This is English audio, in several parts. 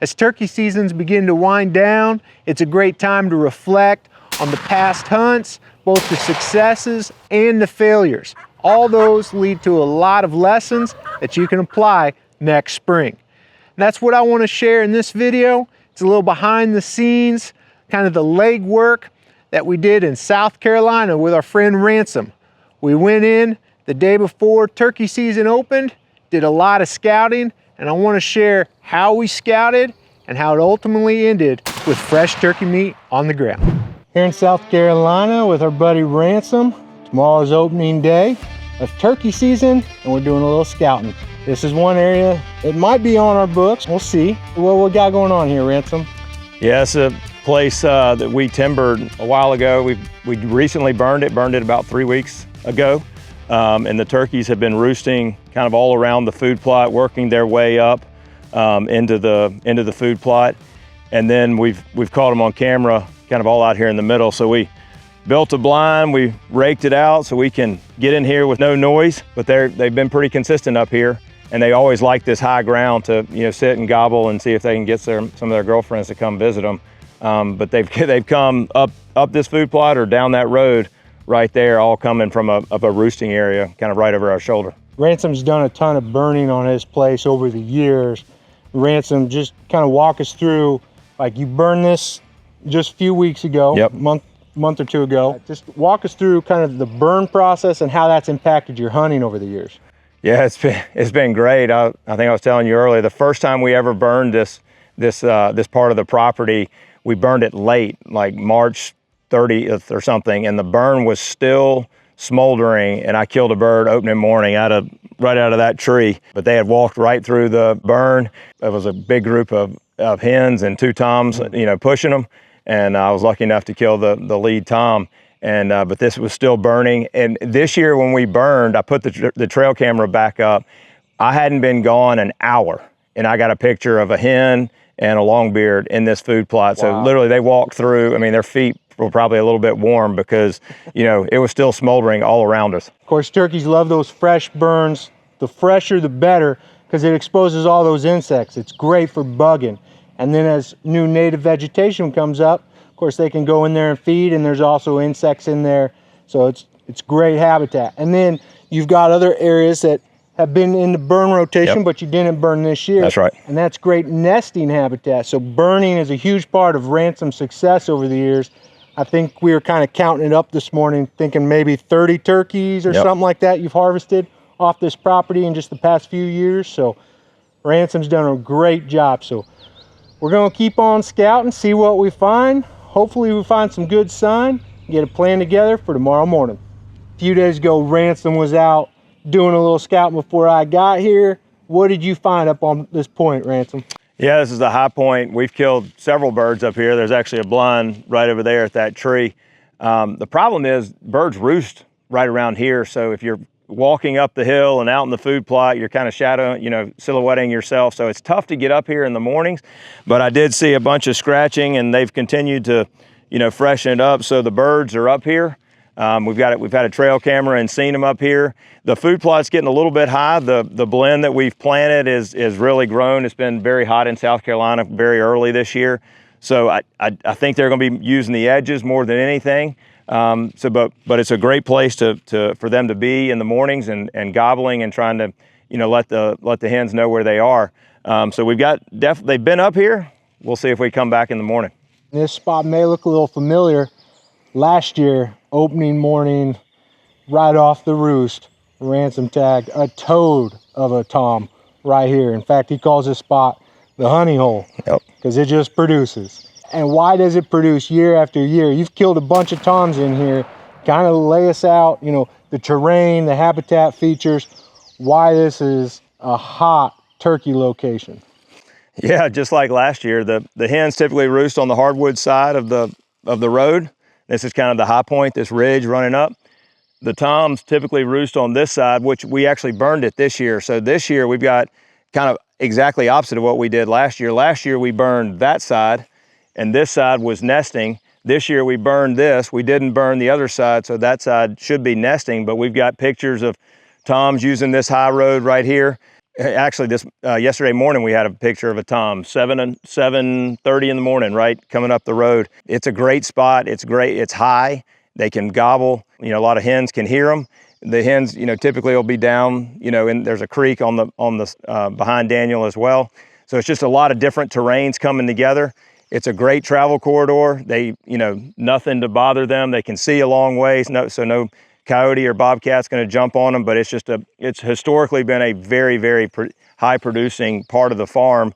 As turkey seasons begin to wind down, it's a great time to reflect on the past hunts, both the successes and the failures. All those lead to a lot of lessons that you can apply next spring. And that's what I want to share in this video. It's a little behind the scenes, kind of the legwork that we did in South Carolina with our friend Ransom. We went in the day before turkey season opened, did a lot of scouting, and I want to share how we scouted and how it ultimately ended with fresh turkey meat on the ground. Here in South Carolina with our buddy Ransom. Tomorrow is opening day of turkey season and we're doing a little scouting. This is one area, it might be on our books, we'll see. What we got going on here, Ransom? Yeah, it's a place that we timbered a while ago. We recently burned it about 3 weeks ago. And the turkeys have been roosting kind of all around the food plot, working their way up into the food plot. And then we've caught them on camera kind of all out here in the middle. So we built a blind, we raked it out so we can get in here with no noise, but they've been pretty consistent up here. And they always like this high ground to sit and gobble and see if they can get some of their girlfriends to come visit them. But they've come up this food plot or down that road right there, all coming from a roosting area, kind of right over our shoulder. Ransom's done a ton of burning on his place over the years. Ransom, just kind of walk us through, like you burned this just a few weeks ago, yep. month or two ago. Just walk us through kind of the burn process and how that's impacted your hunting over the years. Yeah, it's been great. I think I was telling you earlier, the first time we ever burned this part of the property, we burned it late, like March 30th or something, and the burn was still smoldering, and I killed a bird opening morning right out of that tree. But they had walked right through the burn. There was a big group of hens and 2 toms, pushing them, and I was lucky enough to kill the lead tom. And but this was still burning. And this year when we burned, I put the trail camera back up. I hadn't been gone an hour, and I got a picture of a hen and a longbeard in this food plot. Wow. So literally they walked through, their feet were probably a little bit warm because, it was still smoldering all around us. Of course, turkeys love those fresh burns. The fresher, the better, because it exposes all those insects. It's great for bugging. And then as new native vegetation comes up, of course, they can go in there and feed, and there's also insects in there. So it's great habitat. And then you've got other areas that have been in the burn rotation, yep. But you didn't burn this year. That's right. And that's great nesting habitat. So burning is a huge part of Ransom's success over the years. I think we were kind of counting it up this morning, thinking maybe 30 turkeys or yep. Something like that you've harvested off this property in just the past few years. So Ransom's done a great job. So we're going to keep on scouting, see what we find. Hopefully we find some good sign, get a plan together for tomorrow morning. A few days ago, Ransom was out doing a little scouting before I got here. What did you find up on this point, Ransom? Yeah, this is the high point. We've killed several birds up here. There's actually a blind right over there at that tree. The problem is birds roost right around here. So if you're walking up the hill and out in the food plot, you're kind of shadowing, silhouetting yourself. So it's tough to get up here in the mornings, but I did see a bunch of scratching and they've continued to, freshen it up. So the birds are up here. We've had a trail camera and seen them up here. The food plot's getting a little bit high. The blend that we've planted is really grown. It's been very hot in South Carolina very early this year. So I think they're gonna be using the edges more than anything. But it's a great place for them to be in the mornings and gobbling and trying to, let the hens know where they are. So they've been up here. We'll see if we come back in the morning. This spot may look a little familiar. Last year, opening morning, right off the roost, Ransom tagged a toad of a tom right here. In fact, he calls this spot the honey hole, because it just produces. And why does it produce year after year? You've killed a bunch of toms in here. Kind of lay us out, the terrain, the habitat features, why this is a hot turkey location. Yeah, just like last year, the hens typically roost on the hardwood side of the road. This is kind of the high point, this ridge running up. The toms typically roost on this side, which we actually burned it this year. So this year we've got kind of exactly opposite of what we did last year. Last year we burned that side and this side was nesting. This year we burned this. We didn't burn the other side, so that side should be nesting, but we've got pictures of toms using this high road right here. Actually, this yesterday morning we had a picture of a tom, 7:30 in the morning, right, coming up the road. It's a great spot. It's great. It's high. They can gobble. You know, a lot of hens can hear them. The hens, you know, typically will be down. You know, and there's a creek on the behind Daniel as well. So it's just a lot of different terrains coming together. It's a great travel corridor. They, you know, nothing to bother them. They can see a long ways. So no coyote or bobcat's going to jump on them, but it's historically been a very, very high producing part of the farm.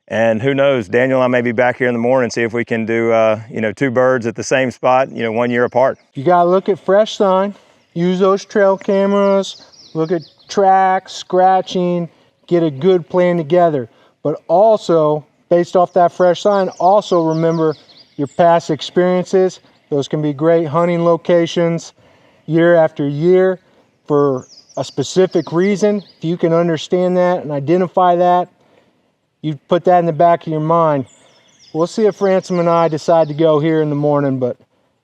And who knows, Daniel and I may be back here in the morning and see if we can do, you know, 2 birds at the same spot, you know, 1 year apart. You got to look at fresh sign, use those trail cameras, look at tracks, scratching, get a good plan together. But also, based off that fresh sign, also remember your past experiences. Those can be great hunting locations year after year for a specific reason. If you can understand that and identify that, you put that in the back of your mind. We'll see if Ransom and I decide to go here in the morning, but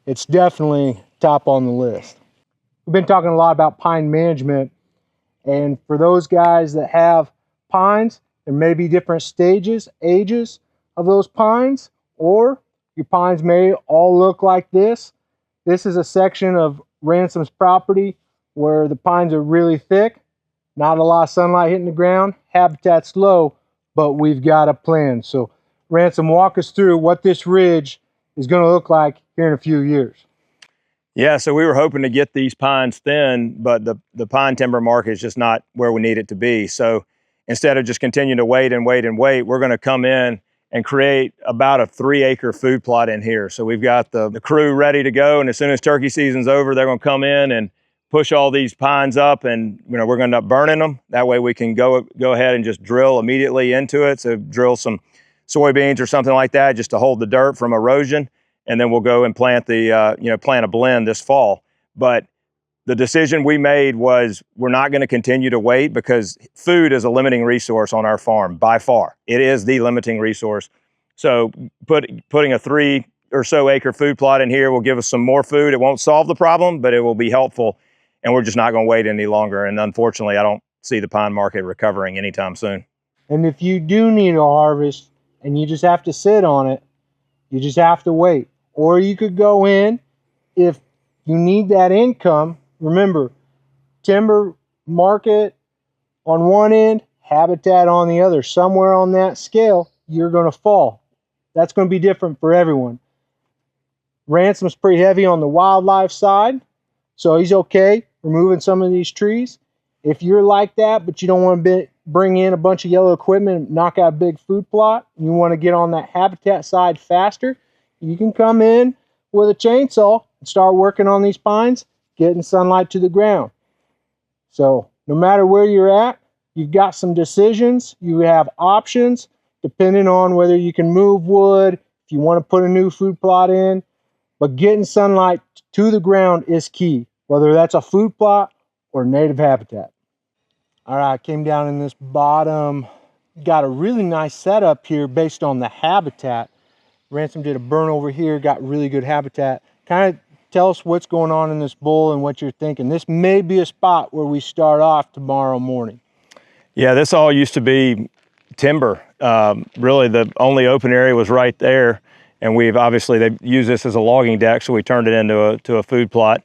it's definitely top on the list. We've been talking a lot about pine management, and for those guys that have pines, there may be different stages, ages of those pines, or your pines may all look like this. This is a section of Ransom's property where the pines are really thick, not a lot of sunlight hitting the ground, habitat's low, but we've got a plan. So Ransom, walk us through what this ridge is going to look like here in a few years. Yeah, so we were hoping to get these pines thin, but the pine timber market is just not where we need it to be. So instead of just continuing to wait and wait and wait, we're going to come in and create about a 3-acre food plot in here. So we've got the crew ready to go, and as soon as turkey season's over, they're going to come in and push all these pines up, and you know, we're going to end up burning them. That way we can go ahead and just drill immediately into it. So drill some soybeans or something like that just to hold the dirt from erosion, and then we'll go and plant plant a blend this fall. But the decision we made was we're not going to continue to wait, because food is a limiting resource on our farm by far. It is the limiting resource. So putting a 3 or so acre food plot in here will give us some more food. It won't solve the problem, but it will be helpful. And we're just not going to wait any longer. And unfortunately, I don't see the pine market recovering anytime soon. And if you do need a harvest and you just have to sit on it, you just have to wait. Or you could go in if you need that income. Remember, timber market on one end, habitat on the other. Somewhere on that scale, you're going to fall. That's going to be different for everyone. Ransom's pretty heavy on the wildlife side, so he's okay removing some of these trees. If you're like that, but you don't want to bring in a bunch of yellow equipment and knock out a big food plot, and you want to get on that habitat side faster, you can come in with a chainsaw and start working on these pines, getting sunlight to the ground. So no matter where you're at, you've got some decisions, you have options, depending on whether you can move wood, if you want to put a new food plot in, but getting sunlight to the ground is key, whether that's a food plot or native habitat. All right, came down in this bottom, got a really nice setup here based on the habitat. Ransom did a burn over here, got really good habitat. Kind of tell us what's going on in this bowl and what you're thinking. This may be a spot where we start off tomorrow morning. Yeah, this all used to be timber. Really, the only open area was right there. And we've obviously, they use this as a logging deck, so we turned it into a food plot.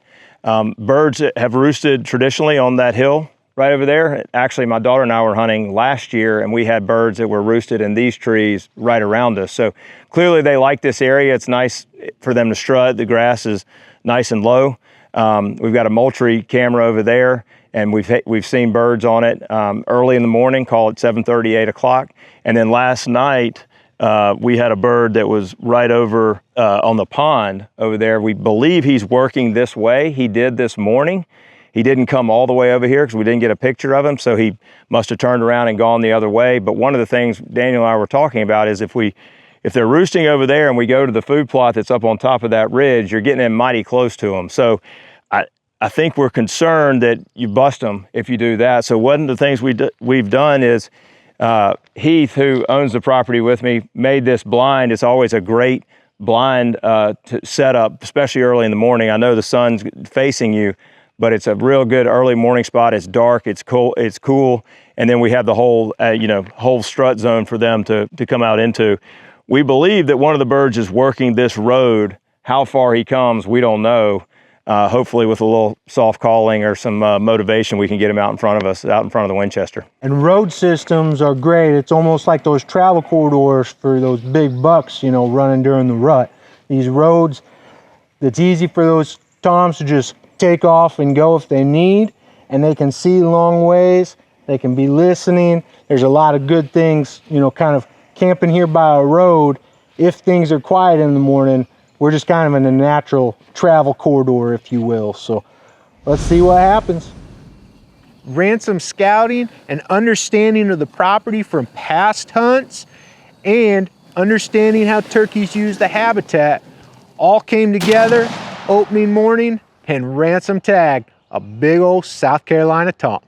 Birds have roosted traditionally on that hill right over there. Actually, my daughter and I were hunting last year, and we had birds that were roosted in these trees right around us. So clearly they like this area. It's nice for them to strut. The grass is nice and low. We've got a Moultrie camera over there, and we've seen birds on it early in the morning, call it 7:30, 8 o'clock. And then last night, we had a bird that was right over on the pond over there. We believe he's working this way. He did this morning. He didn't come all the way over here because we didn't get a picture of him, so he must have turned around and gone the other way. But one of the things Daniel and I were talking about is if they're roosting over there and we go to the food plot that's up on top of that ridge, you're getting in mighty close to them. So I think we're concerned that you bust them if you do that. So one of the things we've done is Heath, who owns the property with me, made this blind. It's always a great blind to set up, especially early in the morning. I know the sun's facing you, but it's a real good early morning spot. It's dark, it's cool, and then we have the whole, whole strut zone for them to come out into. We believe that one of the birds is working this road. How far he comes, we don't know. Hopefully with a little soft calling or some motivation, we can get him out in front of us, out in front of the Winchester. And road systems are great. It's almost like those travel corridors for those big bucks, you know, running during the rut. These roads, it's easy for those toms to just take off and go if they need, and they can see long ways. They can be listening. There's a lot of good things, you know, kind of camping here by a road. If things are quiet in the morning, we're just kind of in a natural travel corridor, if you will. So let's see what happens. Ransom scouting and understanding of the property from past hunts and understanding how turkeys use the habitat all came together opening morning, and Ransom tagged a big old South Carolina tom.